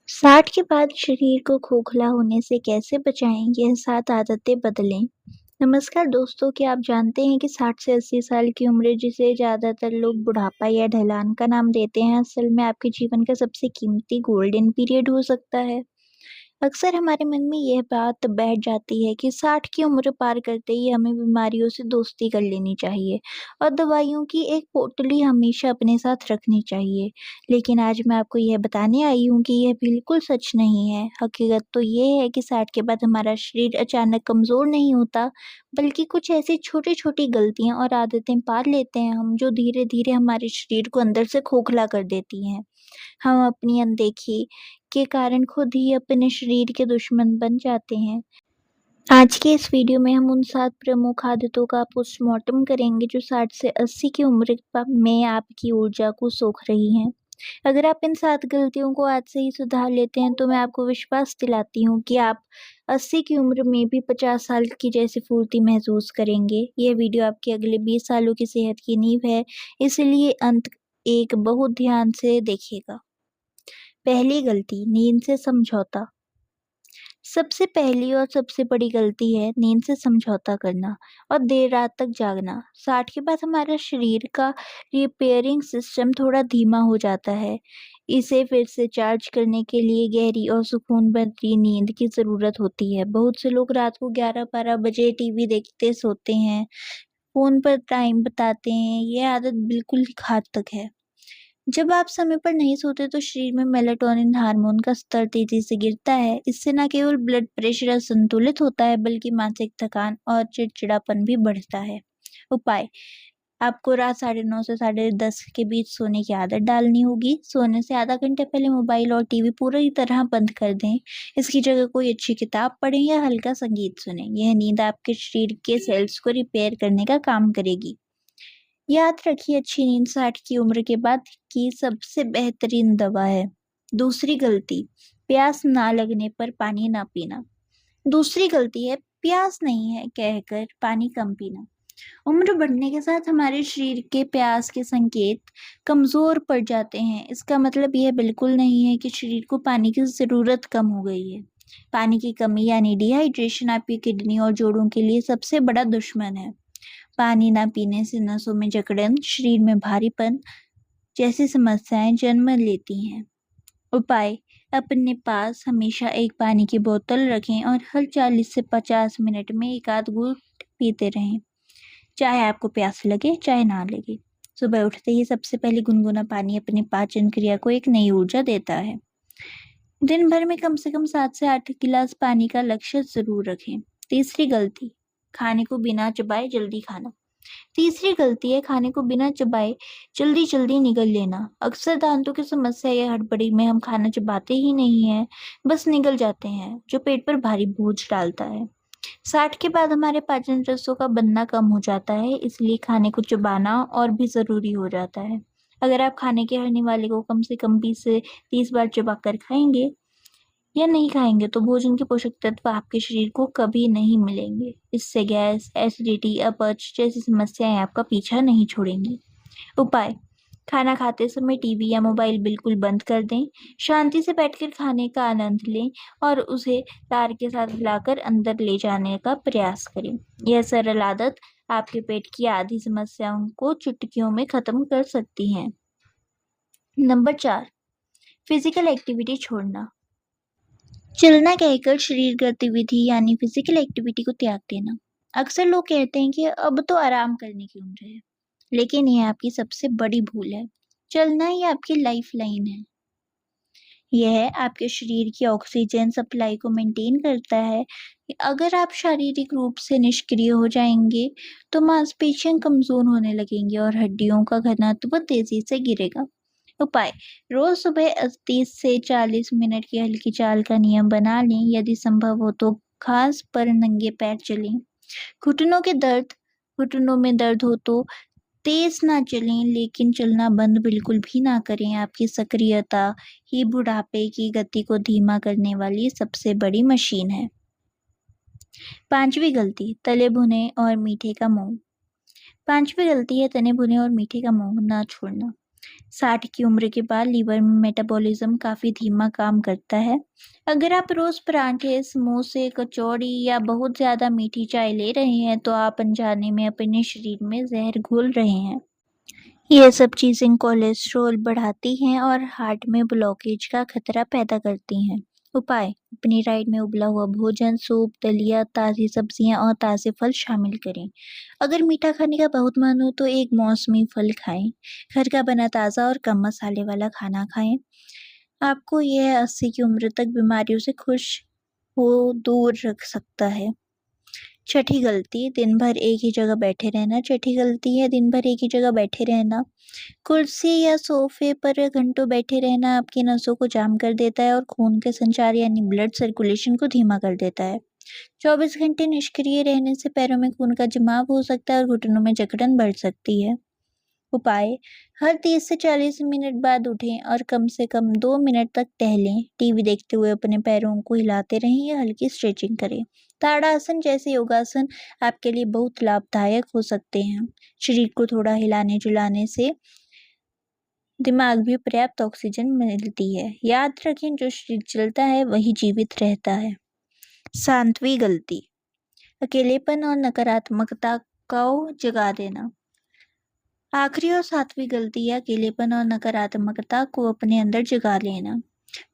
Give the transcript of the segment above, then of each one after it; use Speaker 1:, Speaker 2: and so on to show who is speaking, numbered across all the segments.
Speaker 1: 60 के बाद शरीर को खोखला होने से कैसे बचाएं? यह 7 आदतें बदलें। नमस्कार दोस्तों, क्या आप जानते हैं कि 60 से 80 साल की उम्र जिसे ज़्यादातर लोग बुढ़ापा या ढलान का नाम देते हैं, असल में आपके जीवन का सबसे कीमती गोल्डन पीरियड हो सकता है। अक्सर हमारे मन में यह बात बैठ जाती है कि 60 की उम्र पार करते ही हमें बीमारियों से दोस्ती कर लेनी चाहिए और दवाइयों की एक पोटली हमेशा अपने साथ रखनी चाहिए। लेकिन आज मैं आपको यह बताने आई हूँ कि यह बिल्कुल सच नहीं है। हकीकत तो ये है कि 60 के बाद हमारा शरीर अचानक कमज़ोर नहीं होता, बल्कि कुछ ऐसी छोटी-छोटी गलतियाँ और आदतें पाल लेते हैं हम, जो धीरे-धीरे हमारे शरीर को अंदर से खोखला कर देती हैं। हम अपनी अनदेखी के कारण खुद ही अपने शरीर के दुश्मन बन जाते हैं। आज के इस वीडियो में हम उन 7 प्रमुख आदतों का पोस्टमार्टम करेंगे जो 60 से 80 की उम्र में आपकी ऊर्जा को सोख रही हैं। अगर आप इन 7 गलतियों को आज से ही सुधार लेते हैं तो मैं आपको विश्वास दिलाती हूँ कि आप 80 की उम्र में भी 50 साल की जैसी फुर्ती महसूस करेंगे। यह वीडियो आपके अगले 20 सालों की सेहत की नींव है, इसलिए अंत एक बहुत ध्यान से देखिएगा। पहली गलती, नींद से समझौता। सबसे पहली और सबसे बड़ी गलती है नींद से समझौता करना और देर रात तक जागना। 60 के बाद हमारा शरीर का रिपेयरिंग सिस्टम थोड़ा धीमा हो जाता है। इसे फिर से चार्ज करने के लिए गहरी और सुकून भरी नींद की ज़रूरत होती है। बहुत से लोग रात को 11-12 बजे टीवी देखते सोते हैं, फ़ोन पर टाइम बताते हैं। यह आदत बिल्कुल घातक है। जब आप समय पर नहीं सोते तो शरीर में मेलाटोनिन हार्मोन का स्तर तेजी से गिरता है। इससे न केवल ब्लड प्रेशर असंतुलित होता है, बल्कि मानसिक थकान और चिड़चिड़ापन भी बढ़ता है। उपाय, आपको रात 9:30 से 10:30 के बीच सोने की आदत डालनी होगी। सोने से आधा घंटे पहले मोबाइल और टीवी पूरी तरह बंद कर दें। इसकी जगह कोई अच्छी किताब पढ़ें या हल्का संगीत सुनें। यह नींद आपके शरीर के सेल्स को रिपेयर करने का काम करेगी। याद रखिए, अच्छी नींद 60 की उम्र के बाद की सबसे बेहतरीन दवा है। दूसरी गलती, प्यास ना लगने पर पानी ना पीना। दूसरी गलती है प्यास नहीं है कहकर पानी कम पीना। उम्र बढ़ने के साथ हमारे शरीर के प्यास के संकेत कमजोर पड़ जाते हैं। इसका मतलब यह बिल्कुल नहीं है कि शरीर को पानी की जरूरत कम हो गई है। पानी की कमी यानी डिहाइड्रेशन आपकी किडनी और जोड़ों के लिए सबसे बड़ा दुश्मन है। पानी ना पीने से नसों में जकड़न, शरीर में भारीपन जैसी समस्याएं जन्म लेती हैं। उपाय, अपने पास हमेशा एक पानी की बोतल रखें और हर 40 से 50 मिनट में एक आध घूंट पीते रहें, चाहे आपको प्यास लगे चाहे ना लगे। सुबह उठते ही सबसे पहले गुनगुना पानी अपनी पाचन क्रिया को एक नई ऊर्जा देता है। दिन भर में कम से कम 7 से 8 गिलास पानी का लक्ष्य जरूर रखें। तीसरी गलती, खाने को बिना चबाए जल्दी खाना। तीसरी गलती है खाने को बिना चबाए जल्दी-जल्दी निगल लेना। अक्सर दांतों की समस्या या हड़बड़ी में हम खाना चबाते ही नहीं हैं, बस निगल जाते हैं, जो पेट पर भारी बोझ डालता है। 60 के बाद हमारे पाचन रसों का बनना कम हो जाता है, इसलिए खाने को चबाना और भी ज़रूरी हो जाता है। अगर आप खाने के हर निवाले को कम से कम 20 से 30 बार चबाकर खाएँगे या नहीं खाएँगे तो भोजन के पोषक तत्व आपके शरीर को कभी नहीं मिलेंगे। इससे गैस, एसिडिटी, अपच जैसी समस्याएं आपका पीछा नहीं छोड़ेंगी। उपाय, खाना खाते समय टीवी या मोबाइल बिल्कुल बंद कर दें। शांति से बैठकर खाने का आनंद लें और उसे तार के साथ हिलाकर अंदर ले जाने का प्रयास करें। यह सरल आदत आपके पेट की आधी समस्याओं को चुटकियों में खत्म कर सकती है। नंबर 4, फिजिकल एक्टिविटी छोड़ना। चलना कहकर शरीर गतिविधि यानी फिजिकल एक्टिविटी को त्याग देना। अक्सर लोग कहते हैं कि अब तो आराम करने की उम्र है, लेकिन यह आपकी सबसे बड़ी भूल है। चलना ही आपकी लाइफ लाइन है। यह आपके शरीर की ऑक्सीजन सप्लाई को मेंटेन करता है। अगर आप शारीरिक रूप से निष्क्रिय हो जाएंगे तो मांसपेशियां कमजोर होने लगेंगी और हड्डियों का घनत्व तेजी से गिरेगा। उपाय, रोज सुबह 30 से 40 मिनट की हल्की चाल का नियम बना लें। यदि संभव हो तो घास पर नंगे पैर चलें। घुटनों में दर्द हो तो तेज ना चलें, लेकिन चलना बंद बिल्कुल भी ना करें। आपकी सक्रियता ही बुढ़ापे की गति को धीमा करने वाली सबसे बड़ी मशीन है। पांचवी गलती, तले भुने और मीठे का मोह। पांचवी गलती है तने भुने और मीठे का मोह ना छोड़ना। 60 की उम्र के बाद लीवर में मेटाबॉलिज्म काफ़ी धीमा काम करता है। अगर आप रोज़ पराठे, समोसे, कचौड़ी या बहुत ज़्यादा मीठी चाय ले रहे हैं, तो आप अनजाने में अपने शरीर में ज़हर घोल रहे हैं। ये सब चीज़ें कोलेस्ट्रॉल बढ़ाती हैं और हार्ट में ब्लॉकेज का खतरा पैदा करती हैं। उपाय: अपनी डाइट में उबला हुआ भोजन, सूप, दलिया, ताज़ी सब्जियां और ताज़े फल शामिल करें। अगर मीठा खाने का बहुत मन हो तो एक मौसमी फल खाएं। घर का बना ताज़ा और कम मसाले वाला खाना खाएं। आपको यह 80 की उम्र तक बीमारियों से खुश हो दूर रख सकता है। छठी गलती, दिन भर एक ही जगह बैठे रहना। छठी गलती है दिन भर एक ही जगह बैठे रहना। कुर्सी या सोफे पर घंटों बैठे रहना आपकी नसों को जाम कर देता है और खून के संचार यानी ब्लड सर्कुलेशन को धीमा कर देता है। 24 घंटे निष्क्रिय रहने से पैरों में खून का जमाव हो सकता है और घुटनों में जकड़न बढ़ सकती है। उपाय: हर 30 से 40 मिनट बाद उठें और कम से कम 2 मिनट तक टहलें। टीवी देखते हुए अपने पैरों को हिलाते रहें या हल्की स्ट्रेचिंग करें। ताड़ासन जैसे योगासन आपके लिए बहुत लाभदायक हो सकते हैं। शरीर को थोड़ा हिलाने जुलाने से दिमाग भी पर्याप्त ऑक्सीजन मिलती है। याद रखें, जो शरीर चलता है वही जीवित रहता है। सातवीं गलती, अकेलेपन और नकारात्मकता को जगा देना। आखिरी और सातवीं गलती है अकेलेपन और नकारात्मकता को अपने अंदर जगा लेना।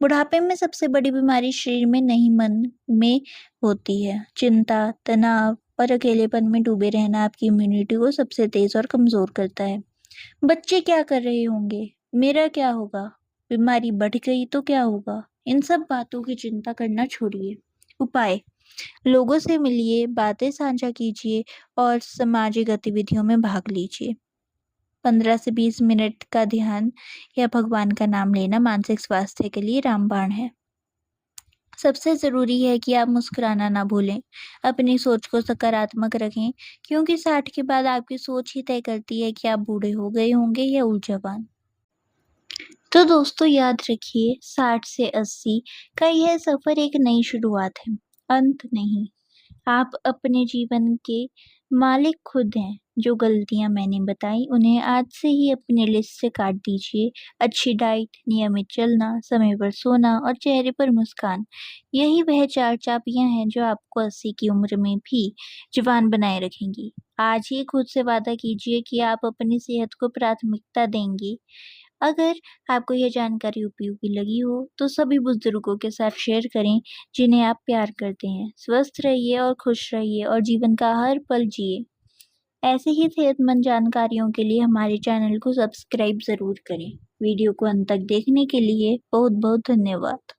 Speaker 1: बुढ़ापे में सबसे बड़ी बीमारी शरीर में नहीं मन में होती है। चिंता, तनाव और अकेलेपन में डूबे रहना आपकी इम्यूनिटी को सबसे तेज और कमजोर करता है। बच्चे क्या कर रहे होंगे, मेरा क्या होगा, बीमारी बढ़ गई तो क्या होगा, इन सब बातों की चिंता करना छोड़िए। उपाय: लोगों से मिलिए, बातें साझा कीजिए और सामाजिक गतिविधियों में भाग लीजिए। 15 से 20 मिनट का ध्यान या भगवान का नाम लेना मानसिक स्वास्थ्य के लिए रामबाण है। सबसे ज़रूरी है कि आप मुस्कुराना ना भूलें। अपनी सोच को सकारात्मक रखें, क्योंकि 60 के बाद आपकी सोच ही तय करती है कि आप बूढ़े हो गए होंगे या ऊर्जावान। तो दोस्तों याद रखिए, 60 से 80 का यह सफ़र एक नई शुरुआत है, अंत नहीं। आप अपने जीवन के मालिक खुद हैं। जो गलतियाँ मैंने बताई उन्हें आज से ही अपने लिस्ट से काट दीजिए। अच्छी डाइट, नियमित चलना, समय पर सोना और चेहरे पर मुस्कान, यही वह 4 चाबियाँ हैं जो आपको 80 की उम्र में भी जवान बनाए रखेंगी। आज ही खुद से वादा कीजिए कि आप अपनी सेहत को प्राथमिकता देंगी। अगर आपको यह जानकारी उपयोगी लगी हो तो सभी बुजुर्गों के साथ शेयर करें जिन्हें आप प्यार करते हैं। स्वस्थ रहिए और खुश रहिए और जीवन का हर पल जिए। ऐसे ही सेहतमंद जानकारियों के लिए हमारे चैनल को सब्सक्राइब ज़रूर करें। वीडियो को अंत तक देखने के लिए बहुत बहुत धन्यवाद।